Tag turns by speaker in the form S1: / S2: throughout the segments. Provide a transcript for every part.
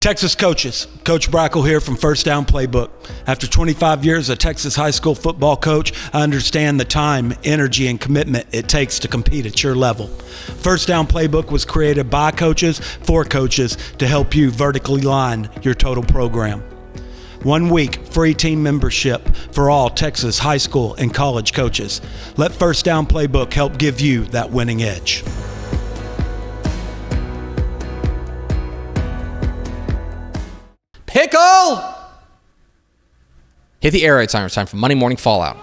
S1: Texas coaches, Coach Brackle here from First Down Playbook. After 25 years as a Texas high school football coach, I understand the time, energy, and commitment it takes to compete at your level. First Down Playbook was created by coaches for coaches to help you vertically line your total program. 1 week free team membership for all Texas high school and college coaches. Let First Down Playbook help give you that winning edge.
S2: Pickle! Hit the air raid sign. It's time for Monday Morning Fallout.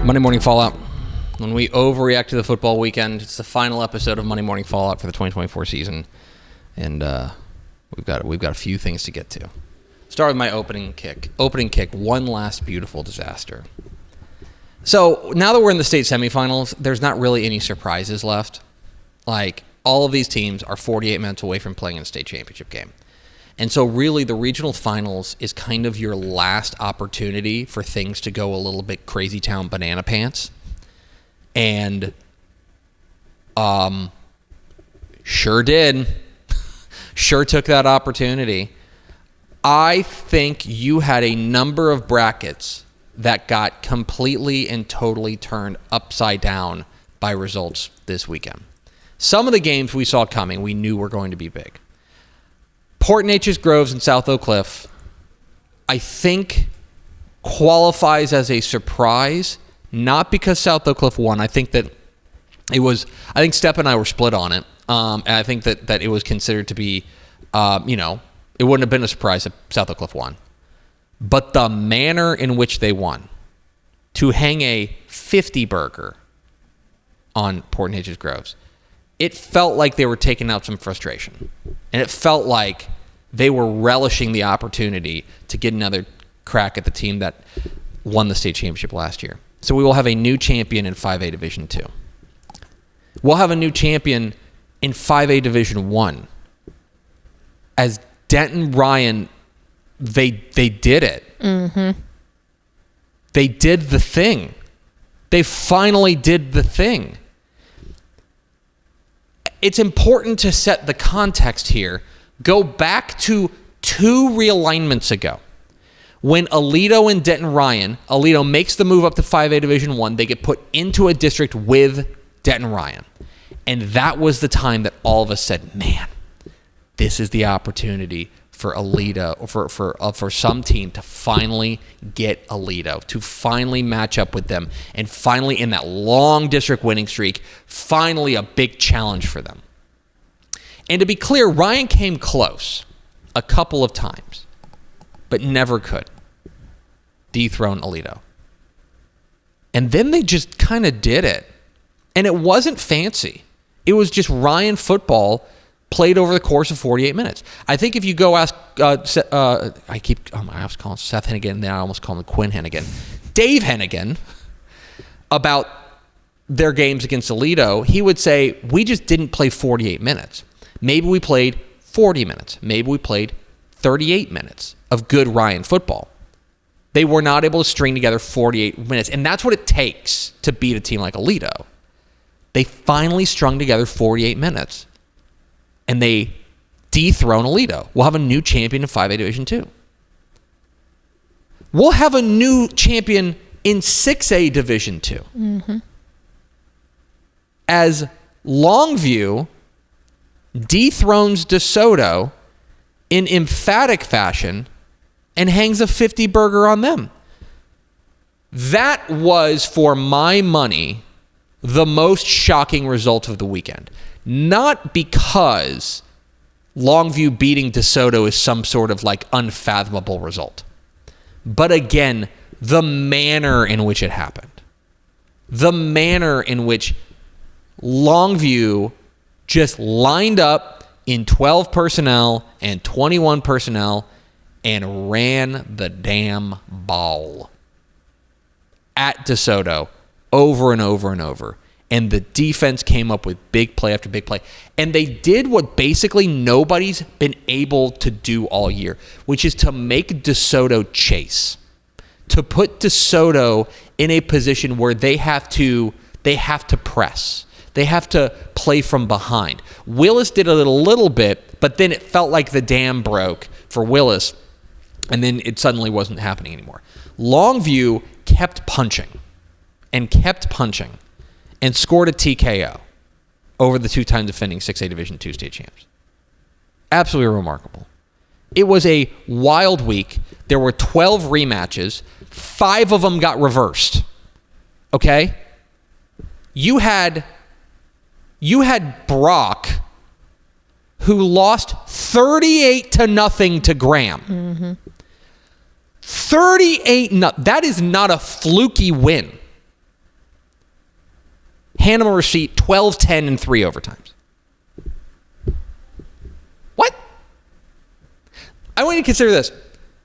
S2: Monday Morning Fallout. When we overreact to the football weekend, it's the final episode of Monday Morning Fallout for the 2024 season, and we've got a few things to get to. Start with my opening kick. One last beautiful disaster. So now that we're in the state semifinals, there's not really any surprises left. Like, all of these teams are 48 minutes away from playing in a state championship game. And so really the regional finals is kind of your last opportunity for things to go a little bit crazy town banana pants. And sure did. Sure took that opportunity. I think you had a number of brackets that got completely and totally turned upside down by results this weekend. Some of the games we saw coming, we knew were going to be big. Port Neches Groves and South Oak Cliff, I think, qualifies as a surprise, not because South Oak Cliff won. I think that I think Stepp and I were split on it. And I think that it was considered to be, it wouldn't have been a surprise if South Oak Cliff won. But the manner in which they won, to hang a 50 burger on Port Neches Groves, it felt like they were taking out some frustration. And it felt like they were relishing the opportunity to get another crack at the team that won the state championship last year. So we will have a new champion in 5A Division II. We'll have a new champion in 5A Division I. As Denton Ryan, they did it. Mm-hmm. They did the thing. They finally did the thing. It's important to set the context here. Go back to 2 realignments ago. When Aledo and Denton Ryan, Aledo makes the move up to 5A Division I, they get put into a district with Denton Ryan. And that was the time that all of us said, man, this is the opportunity for Aledo, or for some team to finally get Aledo, to finally match up with them, and finally in that long district winning streak, finally a big challenge for them. And to be clear, Ryan came close a couple of times, but never could dethrone Aledo. And then they just kind of did it. And it wasn't fancy. It was just Ryan football played over the course of 48 minutes. I think if you go ask, I was calling Seth Hennigan, then I almost call him Quinn Hennigan, Dave Hennigan, about their games against Aledo, he would say, we just didn't play 48 minutes. Maybe we played 40 minutes. Maybe we played 38 minutes of good Ryan football. They were not able to string together 48 minutes, and that's what it takes to beat a team like Aledo. They finally strung together 48 minutes. And they dethrone Aledo. We'll have a new champion in 5A Division II. We'll have a new champion in 6A Division II. Mm-hmm. As Longview dethrones DeSoto in emphatic fashion and hangs a 50 burger on them. That was, for my money, the most shocking result of the weekend. Not because Longview beating DeSoto is some sort of like unfathomable result. But again, the manner in which it happened. The manner in which Longview just lined up in 12 personnel and 21 personnel and ran the damn ball at DeSoto over and over and over. And the defense came up with big play after big play. And they did what basically nobody's been able to do all year, which is to make DeSoto chase. To put DeSoto in a position where they have to press. They have to play from behind. Willis did it a little bit, but then it felt like the dam broke for Willis, and then it suddenly wasn't happening anymore. Longview kept punching and scored a TKO over the two-time defending 6A Division II state champs. Absolutely remarkable. It was a wild week. There were 12 rematches. 5 of them got reversed. Okay? You had Brock, who lost 38-0 to Graham. Mm-hmm. 38-0. That is not a fluky win. Hand him a receipt, 12-10 in 3 overtimes. What? I want you to consider this.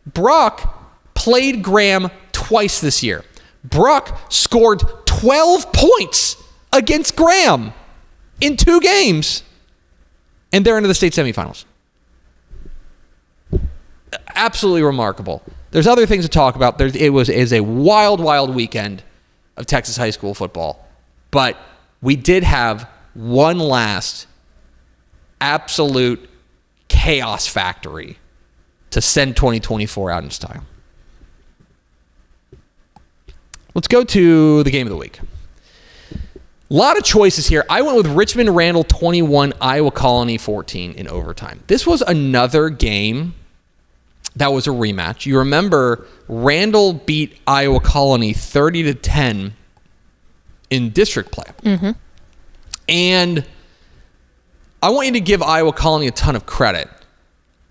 S2: Brock played Graham twice this year. Brock scored 12 points against Graham in 2 games, and they're into the state semifinals. Absolutely remarkable. There's other things to talk about. It is a wild, wild weekend of Texas high school football. But we did have one last absolute chaos factory to send 2024 out in style. Let's go to the game of the week. A lot of choices here. I went with Richmond Randall 21, Iowa Colony 14 in overtime. This was another game that was a rematch. You remember Randall beat Iowa Colony 30-10 in district play. Mm-hmm. And I want you to give Iowa Colony a ton of credit.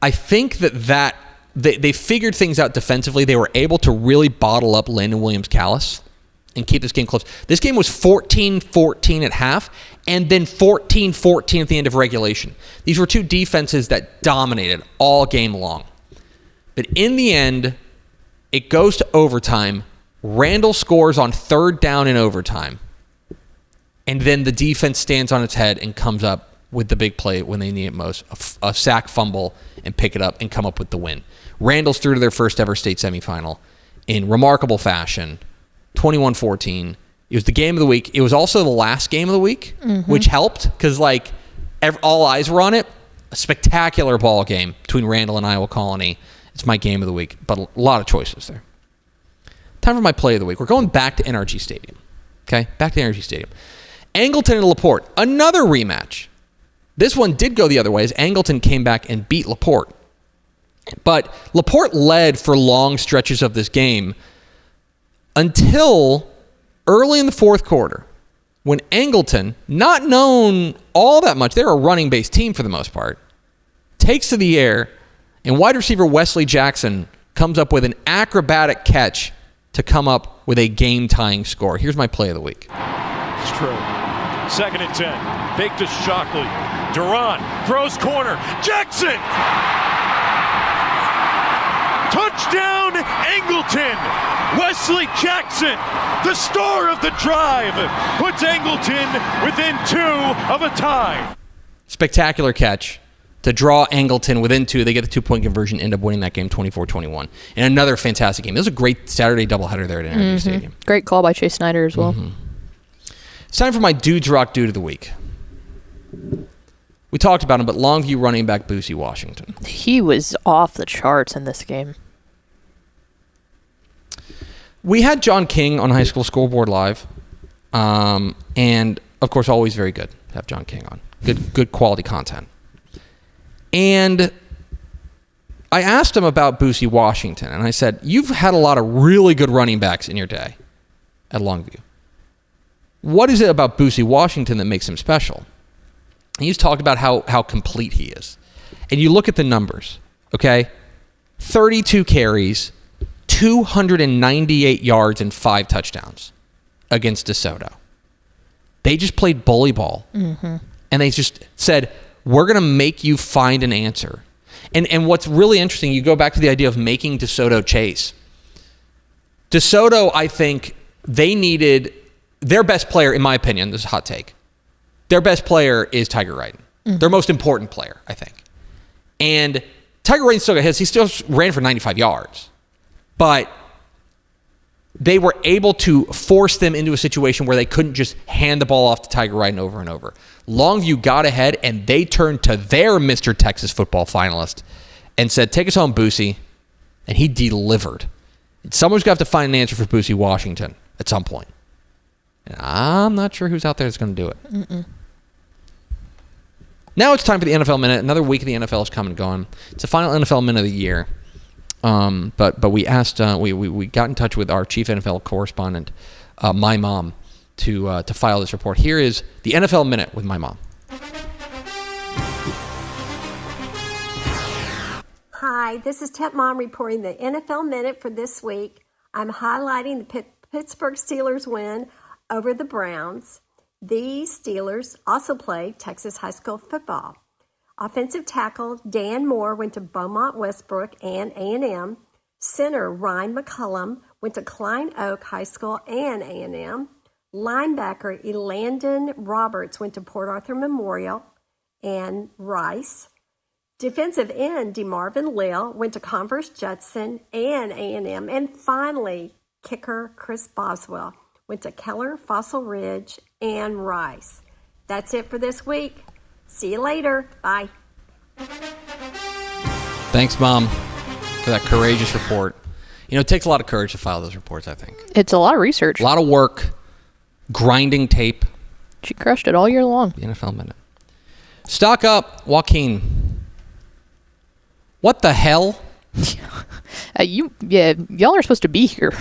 S2: I think that they figured things out defensively. They were able to really bottle up Landon Williams-Callis and keep this game close. This game was 14-14 at half and then 14-14 at the end of regulation. These were 2 defenses that dominated all game long. But in the end, it goes to overtime. Randall scores on 3rd down in overtime. And then the defense stands on its head and comes up with the big play when they need it most. A sack, fumble, and pick it up and come up with the win. Randall's through to their first ever state semifinal in remarkable fashion. 21-14. It was the game of the week. It was also the last game of the week, which helped because all eyes were on it. A spectacular ball game between Randall and Iowa Colony. It's my game of the week, but a lot of choices there. Time for my play of the week. We're going back to NRG Stadium. Okay, back to NRG Stadium. Angleton and LaPorte, another rematch. This one did go the other way as Angleton came back and beat LaPorte. But LaPorte led for long stretches of this game until early in the 4th quarter when Angleton, not known all that much, they're a running-based team for the most part, takes to the air, and wide receiver Wesley Jackson comes up with an acrobatic catch to come up with a game-tying score. Here's my play of the week.
S3: It's true. 2nd and 10. Fake to Shockley. Duran throws corner. Jackson! Touchdown, Angleton! Wesley Jackson, the star of the drive, puts Angleton within 2 of a tie.
S2: Spectacular catch to draw Angleton within 2. They get the 2-point conversion, end up winning that game 24-21. And another fantastic game. This was a great Saturday doubleheader there at NRG Stadium.
S4: Great call by Chase Snyder as well. Mm-hmm.
S2: It's time for my Dudes Rock Dude of the Week. We talked about him, but Longview running back Boosie Washington.
S4: He was off the charts in this game.
S2: We had John King on High School Scoreboard Live, and of course, always very good to have John King on. Good quality content. And I asked him about Boosie Washington, and I said, "You've had a lot of really good running backs in your day at Longview. What is it about Boosie Washington that makes him special?" And he's talked about how complete he is. And you look at the numbers, okay? 32 carries, 298 yards, and 5 touchdowns against DeSoto. They just played bully ball. Mm-hmm. And they just said, we're going to make you find an answer. And what's really interesting, you go back to the idea of making DeSoto chase. DeSoto, I think, they needed their best player, in my opinion, this is a hot take, their best player is Tiger Wrighton. Their most important player, I think. And Tiger Wrighton still got hits. He still ran for 95 yards. But they were able to force them into a situation where they couldn't just hand the ball off to Tiger Wrighton over and over. Longview got ahead, and they turned to their Mr. Texas football finalist and said, take us home, Boosie. And he delivered. Someone's going to have to find an answer for Boosie Washington at some point. And I'm not sure who's out there that's going to do it. Now it's time for the NFL Minute. Another week of the NFL is come and gone. It's the final NFL Minute of the year. But we asked, we got in touch with our chief NFL correspondent, my mom, to file this report. Here is the NFL Minute with my mom.
S5: Hi, this is Tep Mom reporting the NFL Minute for this week. I'm highlighting the Pittsburgh Steelers win over the Browns. These Steelers also played Texas high school football. Offensive tackle Dan Moore went to Beaumont Westbrook and A&M. Center Ryan McCullum went to Klein Oak High School and A&M. Linebacker Elandon Roberts went to Port Arthur Memorial and Rice. Defensive end DeMarvin Lill went to Converse Judson and A&M. And finally, kicker Chris Boswell went to Keller, Fossil Ridge, and Rice. That's it for this week. See you later. Bye.
S2: Thanks, Mom, for that courageous report. You know, it takes a lot of courage to file those reports, I think.
S4: It's a lot of research.
S2: A lot of work, grinding tape.
S4: She crushed it all year long.
S2: The NFL Minute. Stock up, Joaquin. What the hell?
S4: Y'all are supposed to be here.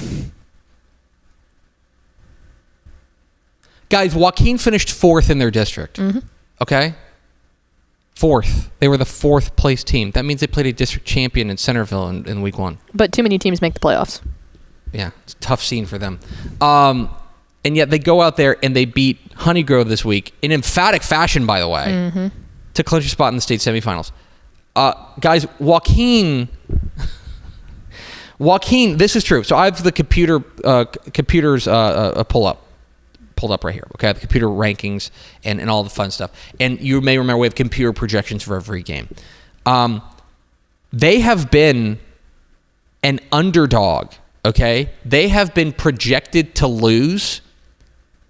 S2: Guys, Joaquin finished 4th in their district. Okay? 4th. They were the 4th place team. That means they played a district champion in Centerville in week 1.
S4: But too many teams make the playoffs.
S2: Yeah, it's a tough scene for them. And yet they go out there and they beat Honeygrove this week in emphatic fashion, by the way, to clinch a spot in the state semifinals. Guys, Joaquin, this is true. So I have the computers pulled up right here. Okay, I have the computer rankings and all the fun stuff. And you may remember we have computer projections for every game. They have been an underdog. Okay, they have been projected to lose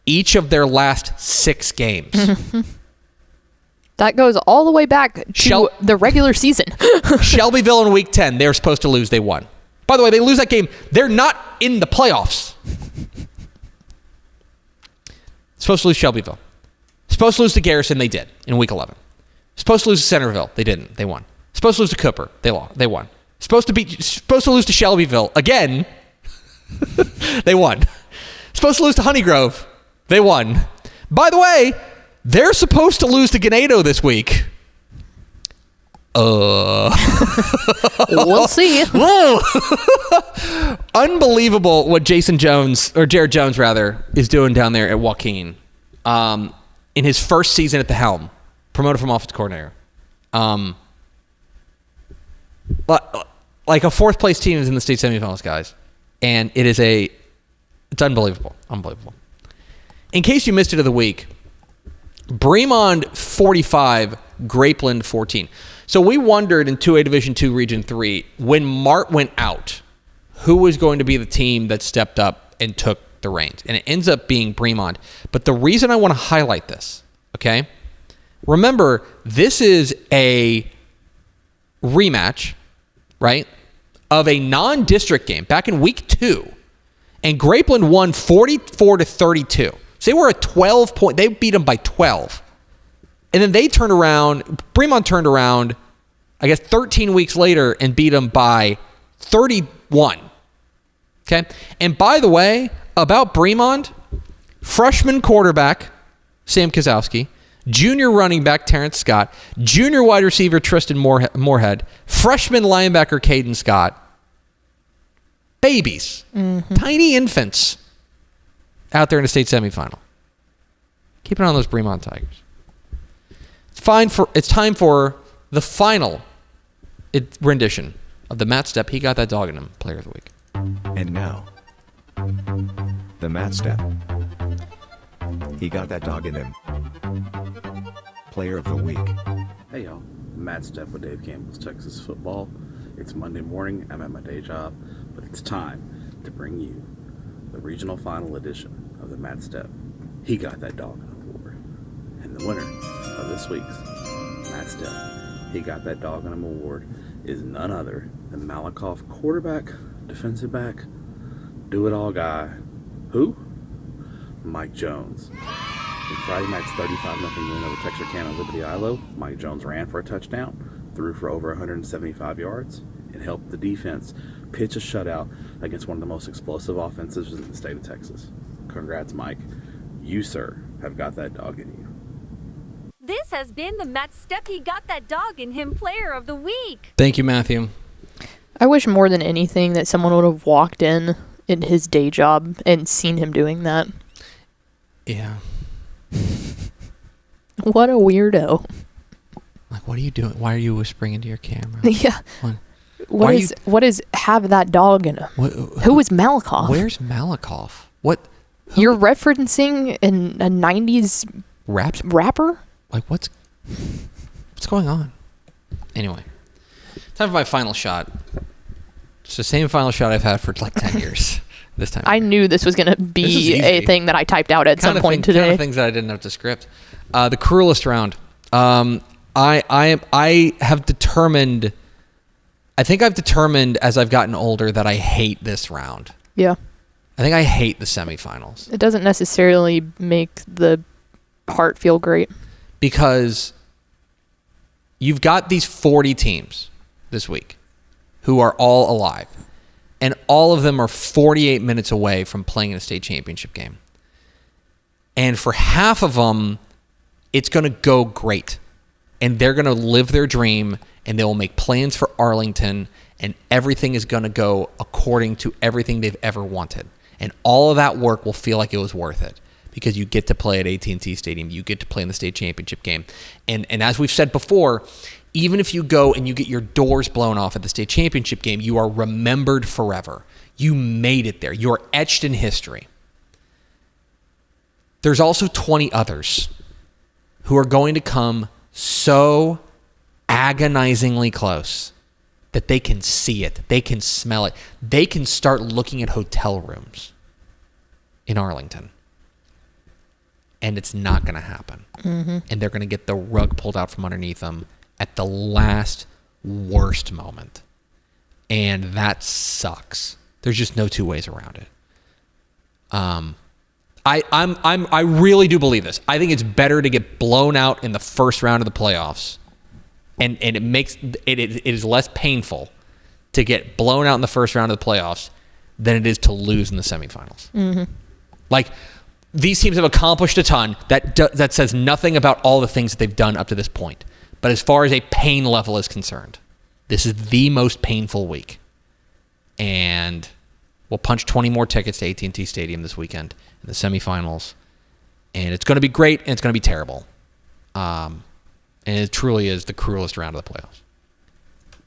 S2: each of their last 6 games.
S4: That goes all the way back to the regular season.
S2: Shelbyville in week 10, they were supposed to lose. They won. By the way, they lose that game. They're not in the playoffs. Supposed to lose Shelbyville. Supposed to lose to Garrison. They did in week 11. Supposed to lose to Centerville. They didn't. They won. Supposed to lose to Cooper. They won. Supposed to lose to Shelbyville again. They won. Supposed to lose to Honeygrove. They won. By the way, they're supposed to lose to Ganado this week.
S4: We'll see.
S2: Unbelievable what Jared Jones is doing down there at Joaquin. In his first season at the helm, promoted from offensive coordinator. Like a 4th place team is in the state semifinals, guys. And it's unbelievable. Unbelievable. In case you missed it of the week, Bremond 45, Grapeland 14. So we wondered in 2A Division II Region 3, when Mart went out, who was going to be the team that stepped up and took the reins. And it ends up being Bremond. But the reason I want to highlight this, okay? Remember, this is a rematch, right, of a non-district game back in week 2. And Grapeland won 44-32. So they were a 12-point. They beat them by 12. And then Bremond turned around, I guess 13 weeks later and beat them by 31. Okay? And by the way, about Bremond, freshman quarterback Sam Kozowski, junior running back Terrence Scott, junior wide receiver Tristan Moorhead, freshman linebacker Caden Scott. Babies. Tiny infants out there in the state semifinal. Keep an eye on those Bremond Tigers. It's time for the final rendition of the Matt Step. He got that dog in him. Player of the week.
S6: And now, the Matt Step. He got that dog in him. Player of the week.
S7: Hey y'all, Matt Stepp with Dave Campbell's Texas Football. It's Monday morning, I'm at my day job, but it's time to bring you the regional final edition of the Matt Stepp He Got That Dog Award. And the winner of this week's Matt Stepp He Got That Dog in Him Award is none other than Malakoff quarterback, defensive back, do-it-all guy. Who? Mike Jones. In Friday night's 35-0 win over Texarkana Liberty Ilo, Mike Jones ran for a touchdown, threw for over 175 yards, and helped the defense pitch a shutout against one of the most explosive offenses in the state of Texas. Congrats, Mike. You, sir, have got that dog in you.
S8: This has been the Matt Stepp He Got That Dog in Him Player of the Week.
S2: Thank you, Matthew.
S4: I wish more than anything that someone would have walked in his day job and seen him doing that.
S2: Yeah.
S4: What a weirdo.
S2: Like, what are you doing? Why are you whispering into your camera?
S4: Yeah. What is have that dog in him? Who is Malakoff?
S2: Where's Malakoff? What?
S4: You're referencing a 90s rapper?
S2: Like, what's going on? Anyway, time for my final shot. It's the same final shot I've had for like 10 years this time.
S4: I knew this was going to be a thing that I typed out at some point today.
S2: Kind of things that I didn't have to script. The cruelest round. I have determined, I think I've determined as I've gotten older that I hate this round.
S4: Yeah.
S2: I think I hate the semifinals.
S4: It doesn't necessarily make the heart feel great.
S2: Because you've got these 40 teams this week who are all alive. And all of them are 48 minutes away from playing in a state championship game. And for half of them, it's going to go great. And they're going to live their dream, and they will make plans for Arlington, and everything is going to go according to everything they've ever wanted. And all of that work will feel like it was worth it because you get to play at AT&T Stadium. You get to play in the state championship game. And as we've said before, even if you go and you get your doors blown off at the state championship game, you are remembered forever. You made it there. You're etched in history. There's also 20 others who are going to come so agonizingly close that they can see it. They can smell it. They can start looking at hotel rooms in Arlington. And it's not going to happen. Mm-hmm. And they're going to get the rug pulled out from underneath them at the last worst moment. And that sucks. There's just no two ways around it. I really do believe this. I think it's better to get blown out in the first round of the playoffs. And it is less painful to get blown out in the first round of the playoffs than it is to lose in the semifinals. Mm-hmm. Like, these teams have accomplished a ton. That says nothing about all the things that they've done up to this point. But as far as a pain level is concerned, this is the most painful week. And we'll punch 20 more tickets to AT&T Stadium this weekend in the semifinals. And it's going to be great, and it's going to be terrible. And it truly is the cruelest round of the playoffs.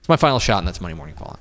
S2: It's my final shot, and that's Monday Morning Fallout.